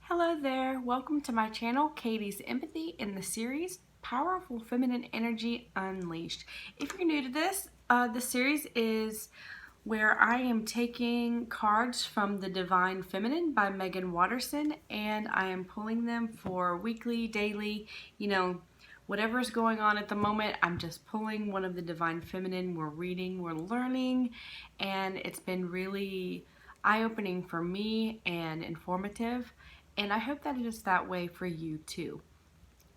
Hello there, welcome to my channel, Katie's Empathy, in the series, Powerful Feminine Energy Unleashed. If you're new to this, the series is where I am taking cards from The Divine Feminine by Megan Watterson, and I am pulling them for weekly, daily, whatever's going on at the moment. I'm just pulling one of the Divine Feminine. We're reading, we're learning, and it's been really eye-opening for me and informative. And I hope that it is that way for you too.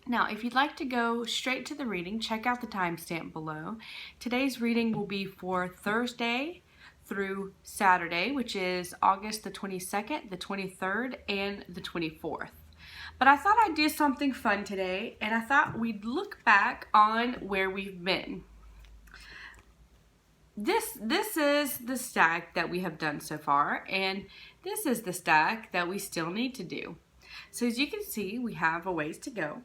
Now, if you'd like to go straight to the reading, check out the timestamp below. Today's reading will be for Thursday through Saturday, which is August the 22nd, the 23rd, and the 24th. But I thought I'd do something fun today, and I thought we'd look back on where we've been. This is the stack that we have done so far, and this is the stack that we still need to do. So as you can see, we have a ways to go,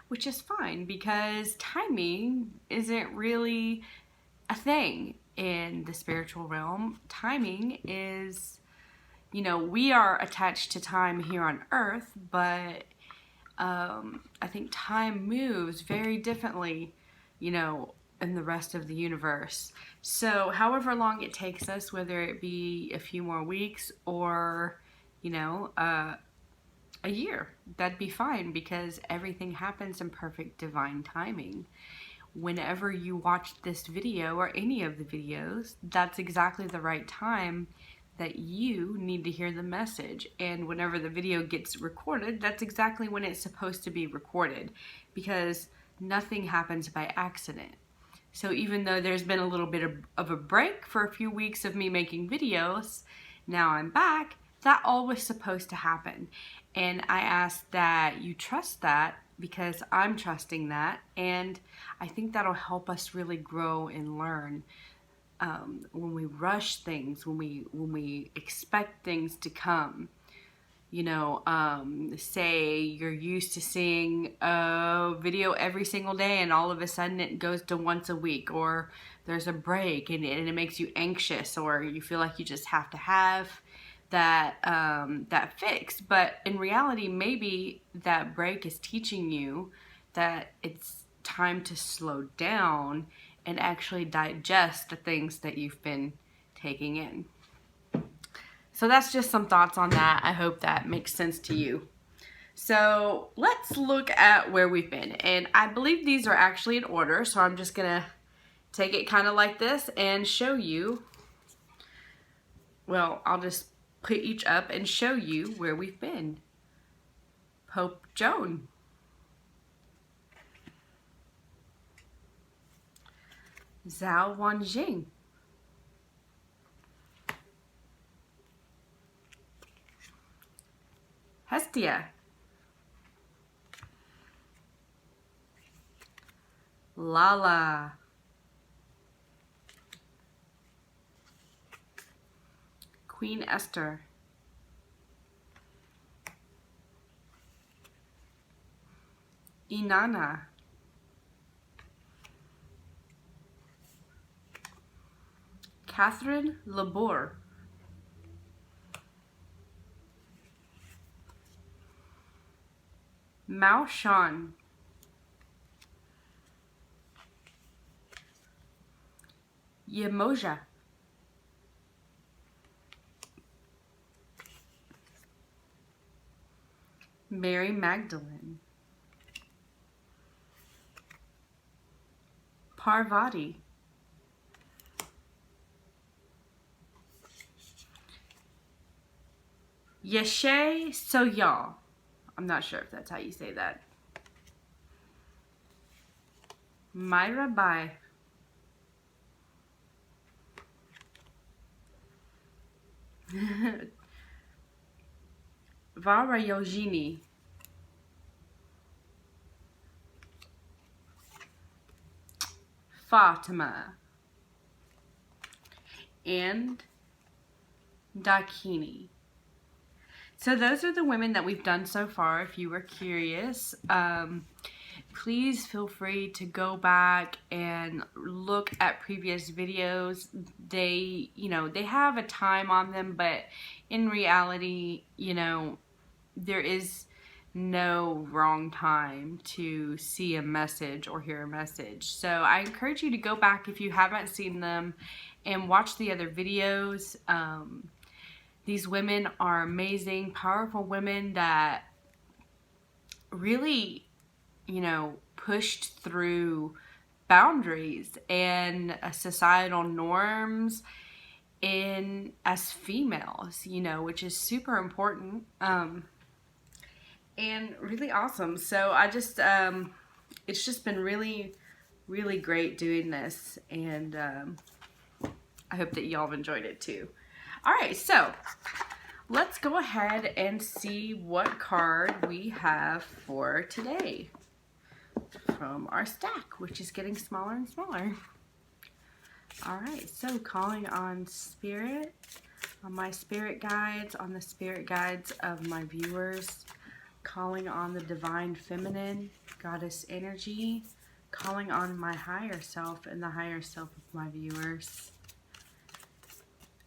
which is fine because timing isn't really a thing in the spiritual realm. Timing is, we are attached to time here on earth, but I think time moves very differently, in the rest of the universe. So however long it takes us, whether it be a few more weeks or, a year, that'd be fine because everything happens in perfect divine timing. Whenever you watch this video or any of the videos, that's exactly the right time that you need to hear the message. And whenever the video gets recorded, that's exactly when it's supposed to be recorded because nothing happens by accident. So even though there's been a little bit of a break for a few weeks of me making videos, now I'm back, that all was supposed to happen. And I ask that you trust that because I'm trusting that, and I think that'll help us really grow and learn. When we rush things, when we expect things to come, say you're used to seeing a video every single day and all of a sudden it goes to once a week, or there's a break and it makes you anxious, or you feel like you just have to have that fixed. But in reality, maybe that break is teaching you that it's time to slow down and actually digest the things that you've been taking in. So that's just some thoughts on that. I hope that makes sense to you. So let's look at where we've been. And I believe these are actually in order, so I'm just gonna take it kind of like this and show you. Well, I'll just put each up and show you where we've been. Pope Joan. Zhao Wanjing. Hestia. Lala. Queen Esther. Inanna. Catherine Labor. Mao Shan. Yemoja. Mary Magdalene. Parvati. Yeshe Soyal. I'm not sure if that's how you say that. Myra Bai. Varayojini. Fatima. And Dakini. So those are the women that we've done so far. If you were curious, please feel free to go back and look at previous videos. They have a time on them, but in reality, there is no wrong time to see a message or hear a message. So I encourage you to go back if you haven't seen them and watch the other videos. These women are amazing, powerful women that really, pushed through boundaries and societal norms as females, which is super important. And really awesome. So I just, it's just been really, really great doing this. And I hope that y'all have enjoyed it too. All right, so let's go ahead and see what card we have for today from our stack, which is getting smaller and smaller. All right, so calling on spirit, on my spirit guides, on the spirit guides of my viewers, calling on the divine feminine, goddess energy, calling on my higher self and the higher self of my viewers.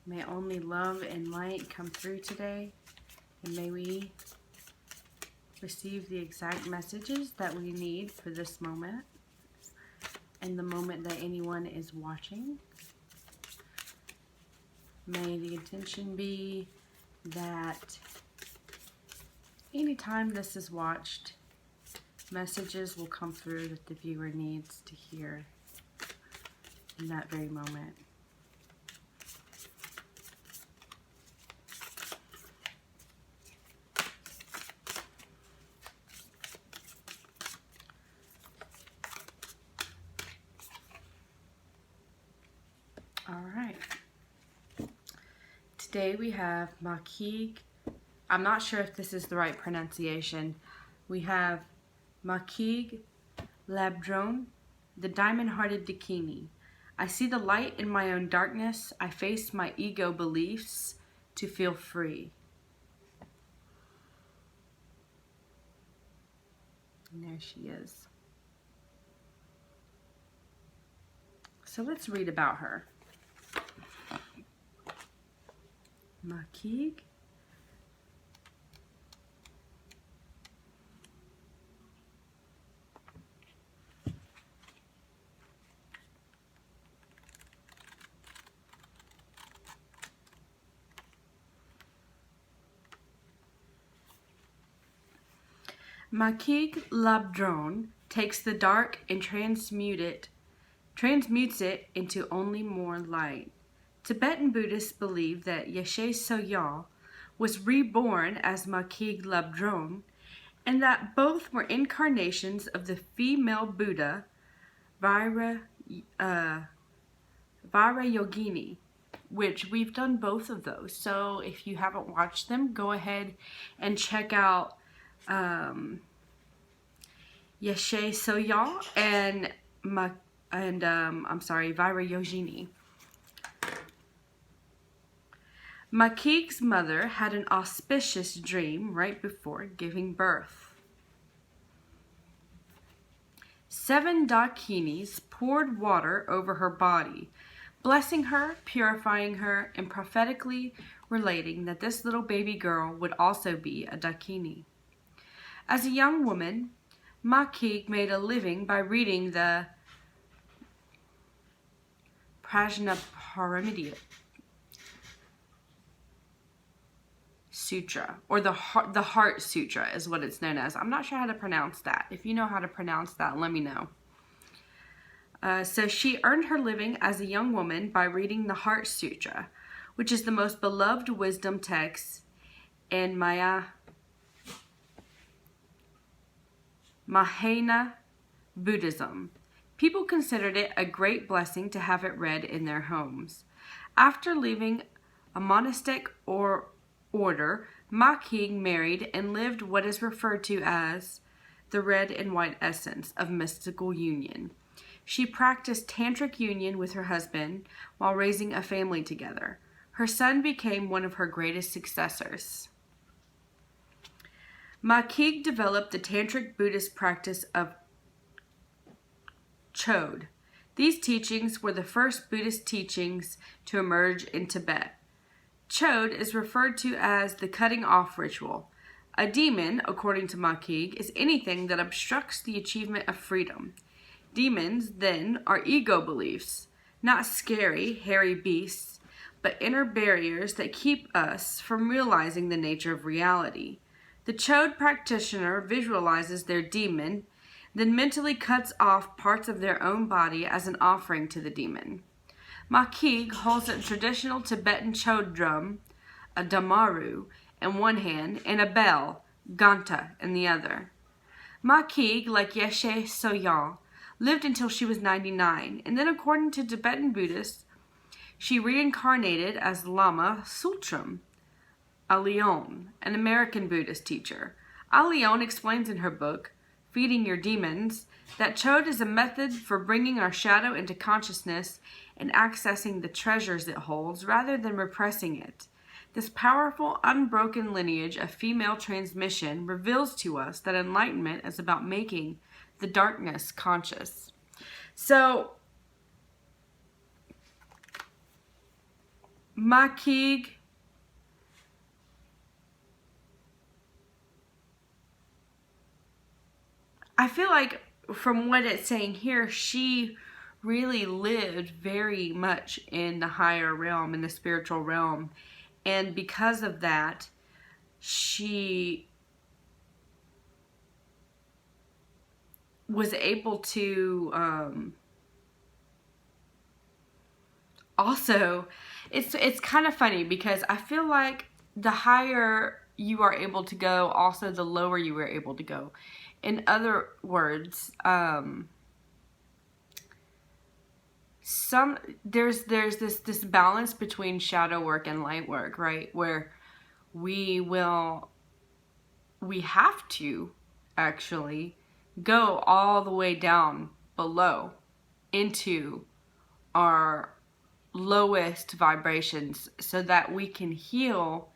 May only love and light come through today, and may we receive the exact messages that we need for this moment and the moment that anyone is watching. May the intention be that anytime this is watched, messages will come through that the viewer needs to hear in that very moment. All right. Today we have Machig. I'm not sure if this is the right pronunciation. We have Machig Labdron, the diamond-hearted Dakini. I see the light in my own darkness. I face my ego beliefs to feel free. And there she is. So let's read about her. Machig. Machig Labdron takes the dark and transmutes it into only more light. Tibetan Buddhists believe that Yeshe Soyal was reborn as Machig Labdron, and that both were incarnations of the female Buddha, Vaira Yogini, which we've done both of those. So if you haven't watched them, go ahead and check out Yeshe Soyal and Vaira Yogini. Machig's mother had an auspicious dream right before giving birth. 7 dakinis poured water over her body, blessing her, purifying her, and prophetically relating that this little baby girl would also be a dakini. As a young woman, Machig made a living by reading the Prajnaparamita Sutra, or the Heart Sutra is what it's known as. I'm not sure how to pronounce that. If you know how to pronounce that, let me know. So she earned her living as a young woman by reading the Heart Sutra, which is the most beloved wisdom text in Mahayana Buddhism. People considered it a great blessing to have it read in their homes. After leaving a monastic order, Machig married and lived what is referred to as the red and white essence of mystical union. She practiced tantric union with her husband while raising a family together. Her son became one of her greatest successors. Machig developed the tantric Buddhist practice of Chode. These teachings were the first Buddhist teachings to emerge in Tibet. Chode is referred to as the cutting off ritual. A demon, according to Machig, is anything that obstructs the achievement of freedom. Demons, then, are ego beliefs, not scary, hairy beasts, but inner barriers that keep us from realizing the nature of reality. The Chode practitioner visualizes their demon, then mentally cuts off parts of their own body as an offering to the demon. Machig holds a traditional Tibetan Chode drum, a damaru, in one hand and a bell, ganta, in the other. Machig, like Yeshe Soyal, lived until she was 99, and then according to Tibetan Buddhists, she reincarnated as Lama Sultram Alyon, an American Buddhist teacher. Alyon explains in her book, Feeding Your Demons, that Chode is a method for bringing our shadow into consciousness and accessing the treasures it holds rather than repressing it. This powerful, unbroken lineage of female transmission reveals to us that enlightenment is about making the darkness conscious. So, Machig I feel like from what it's saying here, she really lived very much in the higher realm, in the spiritual realm. And because of that, she was able to also, it's kind of funny because I feel like the higher you are able to go, also the lower you are able to go. In other words, there's this balance between shadow work and light work, right? Where we have to actually go all the way down below into our lowest vibrations so that we can heal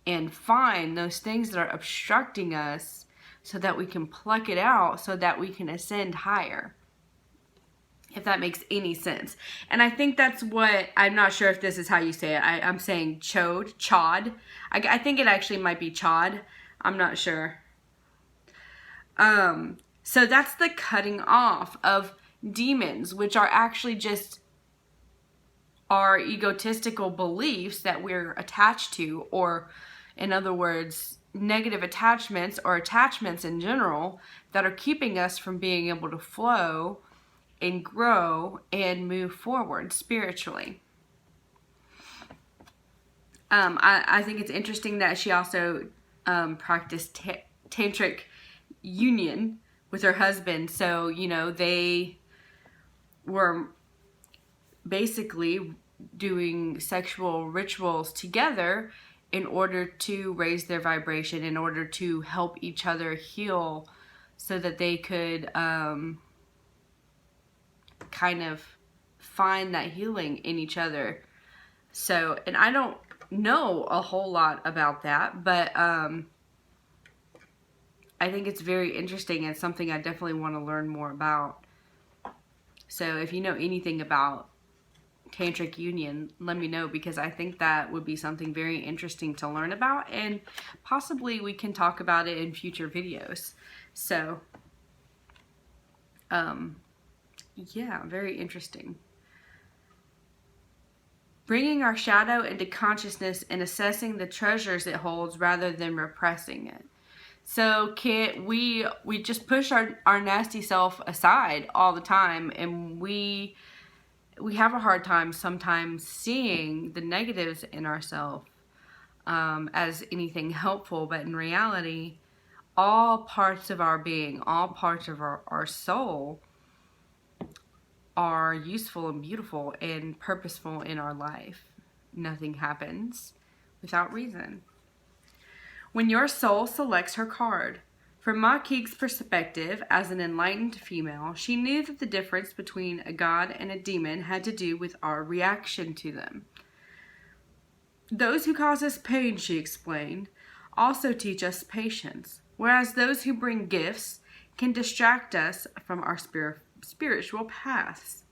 and find those things that are obstructing us so that we can pluck it out so that we can ascend higher. If that makes any sense. And I think that's what, I'm not sure if this is how you say it. I'm saying chod. I think it actually might be chod. I'm not sure. So that's the cutting off of demons, which are actually just our egotistical beliefs that we're attached to, or in other words, negative attachments or attachments in general that are keeping us from being able to flow and grow and move forward spiritually. I think it's interesting that she also practiced tantric union with her husband. So, you know, they were basically doing sexual rituals together in order to raise their vibration, in order to help each other heal so that they could kind of find that healing in each other. So, and I don't know a whole lot about that, but I think it's very interesting and something I definitely want to learn more about. So if you know anything about tantric union, let me know, because I think that would be something very interesting to learn about, and possibly we can talk about it in future videos. So yeah, very interesting. Bringing our shadow into consciousness and assessing the treasures it holds rather than repressing it. So we just push our nasty self aside all the time, and we have a hard time sometimes seeing the negatives in ourselves as anything helpful, but in reality, all parts of our being, all parts of our soul are useful and beautiful and purposeful in our life. Nothing happens without reason. When your soul selects her card, from Machig's perspective as an enlightened female, she knew that the difference between a god and a demon had to do with our reaction to them. Those who cause us pain, she explained, also teach us patience, whereas those who bring gifts can distract us from our spiritual paths.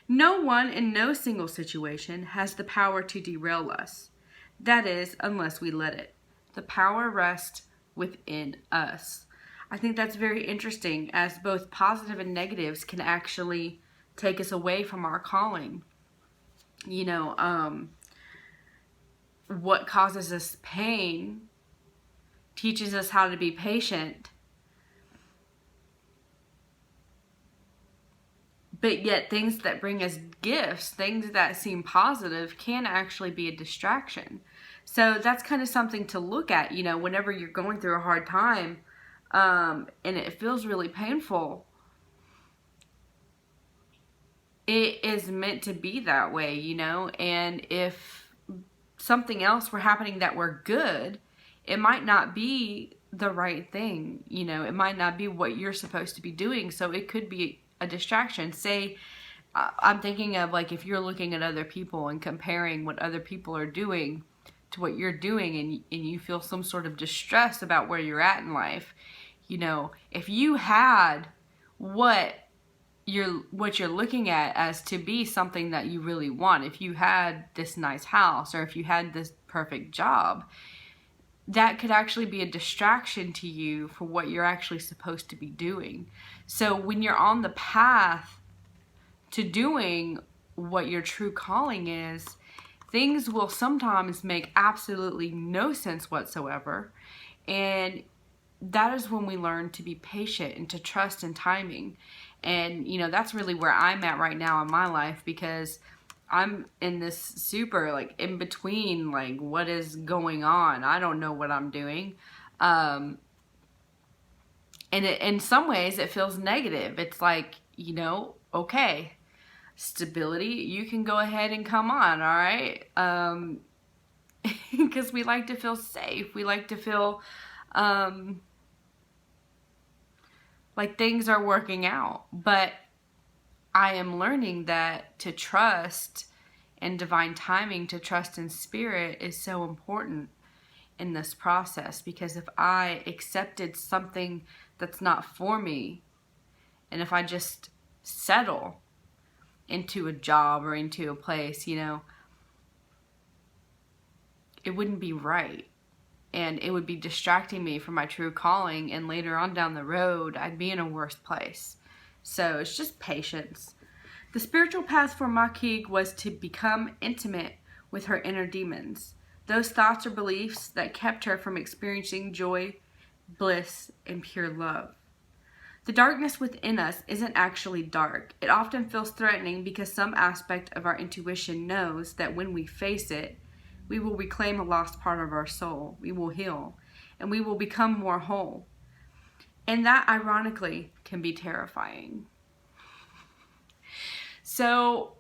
No one in no single situation has the power to derail us. That is, unless we let it. The power rests within us. I think that's very interesting, as both positive and negatives can actually take us away from our calling. You know, what causes us pain teaches us how to be patient. But yet things that bring us gifts, things that seem positive, can actually be a distraction. So that's kind of something to look at, you know, whenever you're going through a hard time, and it feels really painful. It is meant to be that way, you know, and if something else were happening that were good, it might not be the right thing, you know, it might not be what you're supposed to be doing, so it could be a distraction. Say, I'm thinking of like if you're looking at other people and comparing what other people are doing to what you're doing, and you feel some sort of distress about where you're at in life, you know, if you had what you're looking at as to be something that you really want, if you had this nice house or if you had this perfect job, that could actually be a distraction to you for what you're actually supposed to be doing. So when you're on the path to doing what your true calling is, things will sometimes make absolutely no sense whatsoever. And that is when we learn to be patient and to trust in timing. And, you know, that's really where I'm at right now in my life, because I'm in this super, like, in between, like, what is going on? I don't know what I'm doing. And in some ways, it feels negative. It's like, you know, okay, stability, you can go ahead and come on, all right? Because we like to feel safe. We like to feel like things are working out. But I am learning that to trust in divine timing, to trust in spirit, is so important in this process. Because if I accepted something that's not for me, and if I just settle into a job or into a place, you know, it wouldn't be right. And it would be distracting me from my true calling. And later on down the road, I'd be in a worse place. So it's just patience. The spiritual path for Machig was to become intimate with her inner demons, those thoughts or beliefs that kept her from experiencing joy, bliss, and pure love. The darkness within us isn't actually dark. It often feels threatening because some aspect of our intuition knows that when we face it, we will reclaim a lost part of our soul. We will heal, and we will become more whole. And that, ironically, can be terrifying. So,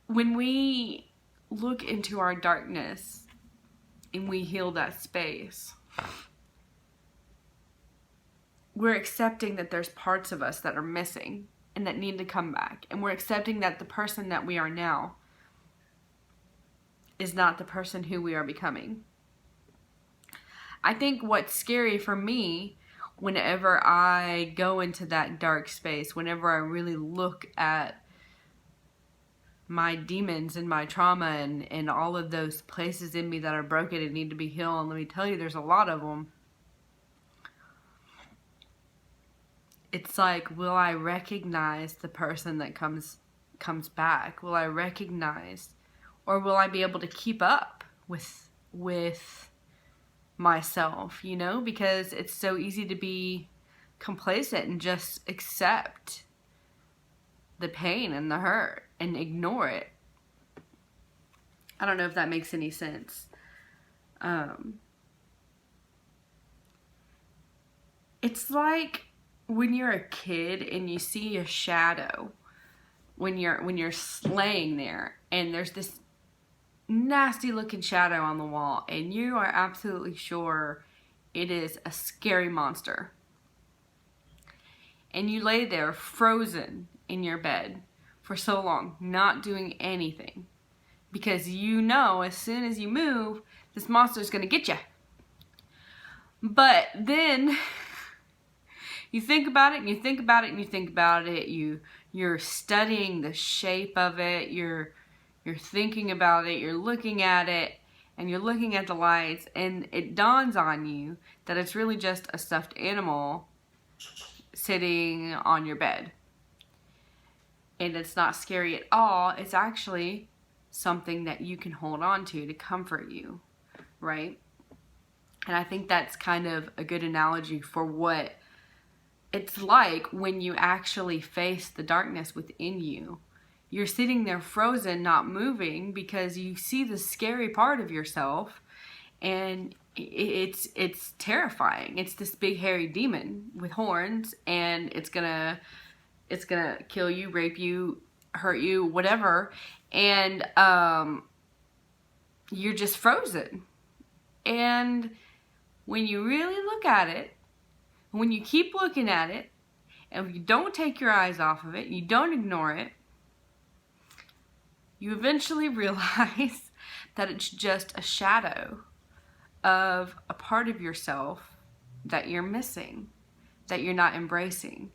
when we look into our darkness and we heal that space, we're accepting that there's parts of us that are missing and that need to come back. And we're accepting that the person that we are now is not the person who we are becoming. I think what's scary for me, whenever I go into that dark space, whenever I really look at my demons and my trauma and all of those places in me that are broken and need to be healed, and let me tell you, there's a lot of them. It's like, will I recognize the person that comes back? Will I recognize, or will I be able to keep up with myself, you know? Because it's so easy to be complacent and just accept the pain and the hurt and ignore it. I don't know if that makes any sense. It's like when you're a kid and you see a shadow when you're laying there, and there's this nasty looking shadow on the wall, and you are absolutely sure it is a scary monster, and you lay there frozen in your bed for so long, not doing anything, because you know as soon as you move, this monster's gonna get you. But then you think about it, and you think about it, and you think about it. You're studying the shape of it. You're thinking about it. You're looking at it, and you're looking at the lights and it dawns on you that it's really just a stuffed animal sitting on your bed. And it's not scary at all. It's actually something that you can hold on to comfort you, right? And I think that's kind of a good analogy for what it's like when you actually face the darkness within you. You're sitting there frozen, not moving, because you see the scary part of yourself, and it's terrifying. It's this big hairy demon with horns, and it's gonna kill you, rape you, hurt you, whatever, and you're just frozen. And when you really look at it, when you keep looking at it, and you don't take your eyes off of it, you don't ignore it, you eventually realize that it's just a shadow of a part of yourself that you're missing, that you're not embracing.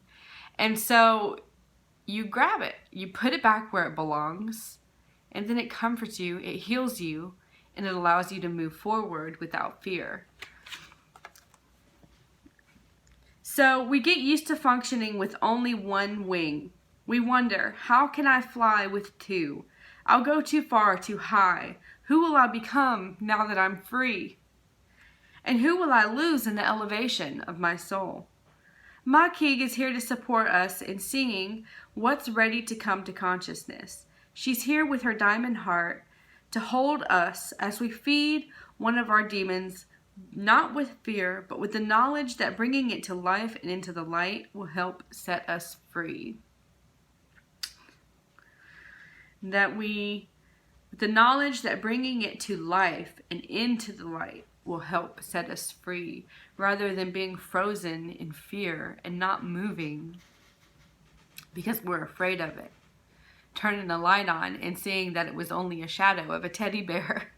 And so you grab it, you put it back where it belongs, and then it comforts you, it heals you, and it allows you to move forward without fear. So we get used to functioning with only one wing. We wonder, how can I fly with two? I'll go too far, too high. Who will I become now that I'm free? And who will I lose in the elevation of my soul? Machig is here to support us in seeing what's ready to come to consciousness. She's here with her diamond heart to hold us as we feed one of our demons, not with fear, but with the knowledge that bringing it to life and into the light will help set us free. The knowledge that bringing it to life and into the light will help set us free, rather than being frozen in fear and not moving because we're afraid of it. Turning the light on and seeing that it was only a shadow of a teddy bear.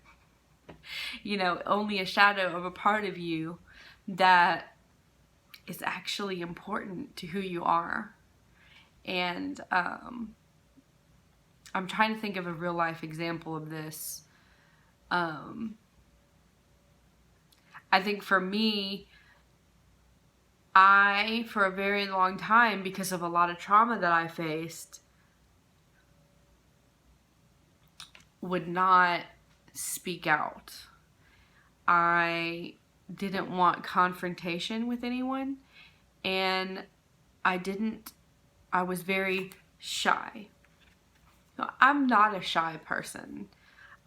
Only a shadow of a part of you that is actually important to who you are. And I'm trying to think of a real life example of this. I think for me, for a very long time, because of a lot of trauma that I faced, would not speak out. I didn't want confrontation with anyone, and I was very shy. I'm not a shy person.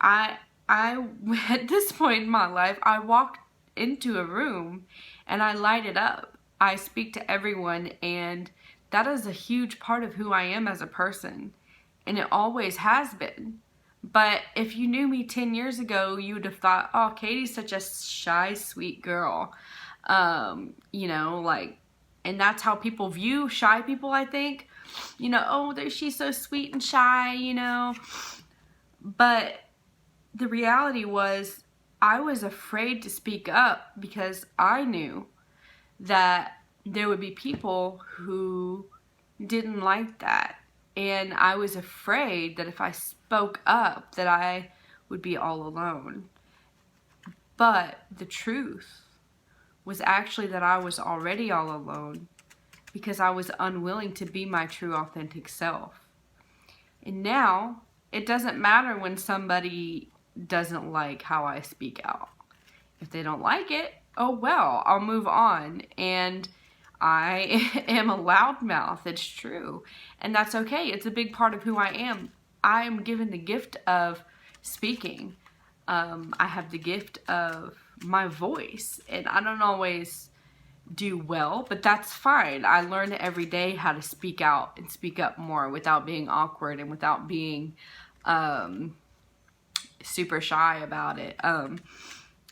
I at this point in my life, I walked into a room and I light it up. I speak to everyone, and that is a huge part of who I am as a person, and it always has been. But if you knew me 10 years ago, you would have thought, oh, Katie's such a shy, sweet girl. And that's how people view shy people, I think. She's so sweet and shy, But the reality was, I was afraid to speak up because I knew that there would be people who didn't like that. And I was afraid that if I spoke up, that I would be all alone. But the truth was actually that I was already all alone, because I was unwilling to be my true, authentic self. And now, it doesn't matter when somebody doesn't like how I speak out. If they don't like it, oh well, I'll move on. And I am a loudmouth, it's true. And that's okay, it's a big part of who I am. I am given the gift of speaking. I have the gift of my voice, and I don't always do well, but that's fine. I learn every day how to speak out and speak up more without being awkward and without being super shy about it.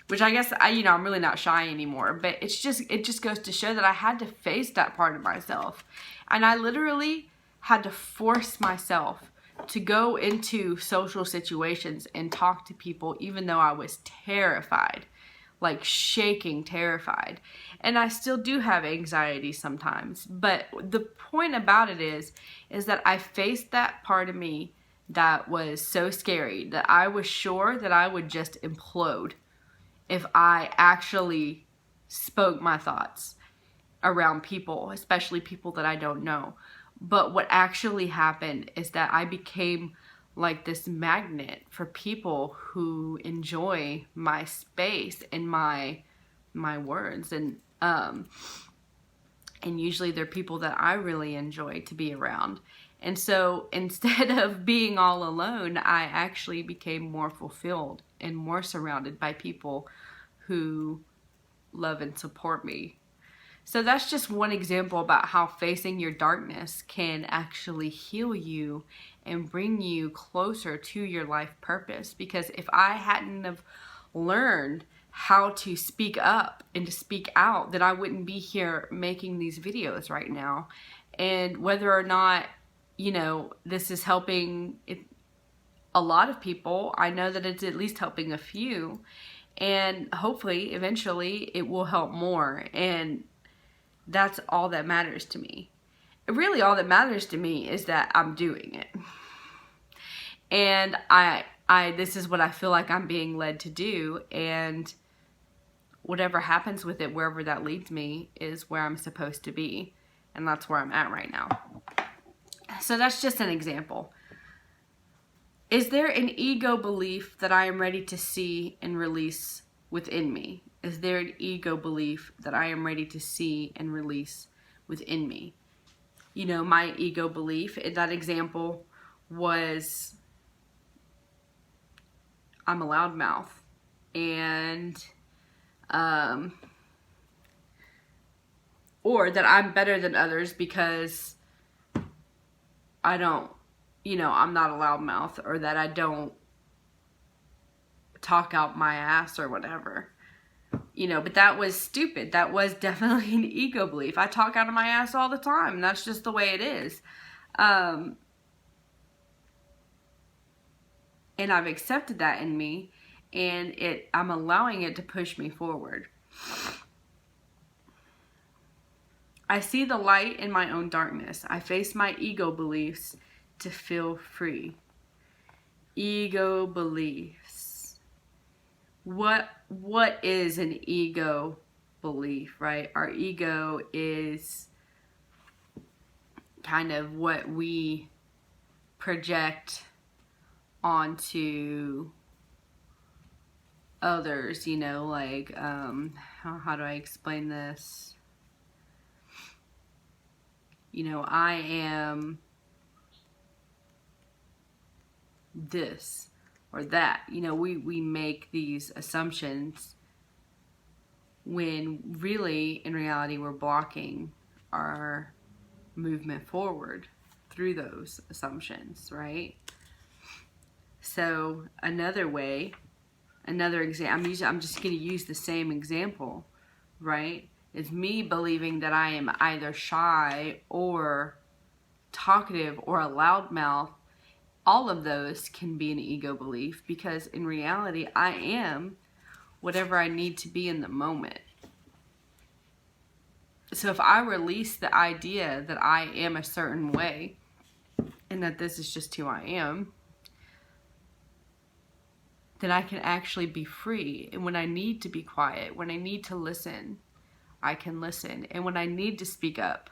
Which I guess I'm really not shy anymore, but it just goes to show that I had to face that part of myself. And I literally had to force myself to go into social situations and talk to people, even though I was terrified, like shaking, terrified. And I still do have anxiety sometimes, but the point about it is that I faced that part of me that was so scary that I was sure that I would just implode if I actually spoke my thoughts around people, especially people that I don't know. But what actually happened is that I became like this magnet for people who enjoy my space and my words, and usually they're people that I really enjoy to be around. And so instead of being all alone, I actually became more fulfilled and more surrounded by people who love and support me. So that's just one example about how facing your darkness can actually heal you and bring you closer to your life purpose. Because if I hadn't have learned how to speak up and to speak out, then I wouldn't be here making these videos right now. And whether or not, you know, this is helping a lot of people, I know that it's at least helping a few. And hopefully, eventually, it will help more. And that's all that matters to me. Really, all that matters to me is that I'm doing it. And this is what I feel like I'm being led to do. And whatever happens with it, wherever that leads me, is where I'm supposed to be. And that's where I'm at right now. So that's just an example. Is there an ego belief that I am ready to see and release within me? Is there an ego belief that I am ready to see and release within me? You know, my ego belief in that example was I'm a loudmouth, and or that I'm better than others because I don't, you know, I'm not a loudmouth, or that I don't talk out my ass or whatever. You know, but that was stupid. That was definitely an ego belief. I talk out of my ass all the time, and that's just the way it is. And I've accepted that in me, and I'm allowing it to push me forward. I see the light in my own darkness. I face my ego beliefs to feel free. Ego beliefs. What is an ego belief, right? Our ego is kind of what we project onto others, you know, like how do I explain this? You know, I am this or that. You know, we make these assumptions when really, in reality, we're blocking our movement forward through those assumptions, right? So another way, another example, I'm just going to use the same example, right? Is me believing that I am either shy or talkative or a loudmouth. All of those can be an ego belief, because in reality, I am whatever I need to be in the moment. So if I release the idea that I am a certain way and that this is just who I am, then I can actually be free. And when I need to be quiet, when I need to listen, I can listen. And when I need to speak up,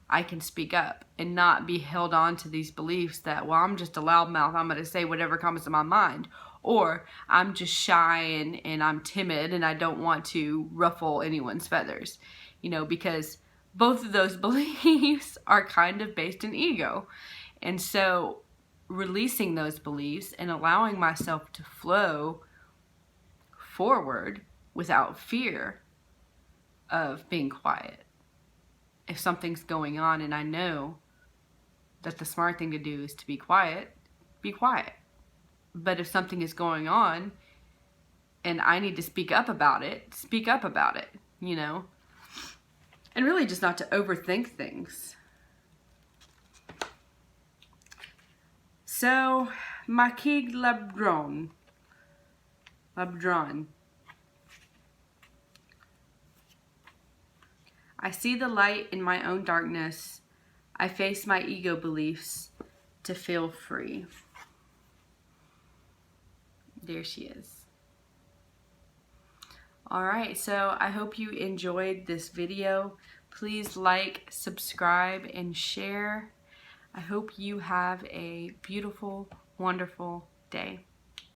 I can speak up and not be held on to these beliefs that, well, I'm just a loudmouth, I'm going to say whatever comes to my mind. Or I'm just shy and I'm timid and I don't want to ruffle anyone's feathers. You know, because both of those beliefs are kind of based in ego. And so releasing those beliefs and allowing myself to flow forward without fear of being quiet. If something's going on and I know that the smart thing to do is to be quiet, be quiet. But if something is going on and I need to speak up about it, you know? And really just not to overthink things. So, Machig Labdron. I see the light in my own darkness. I face my ego beliefs to feel free. There she is. Alright, so I hope you enjoyed this video. Please like, subscribe, and share. I hope you have a beautiful, wonderful day.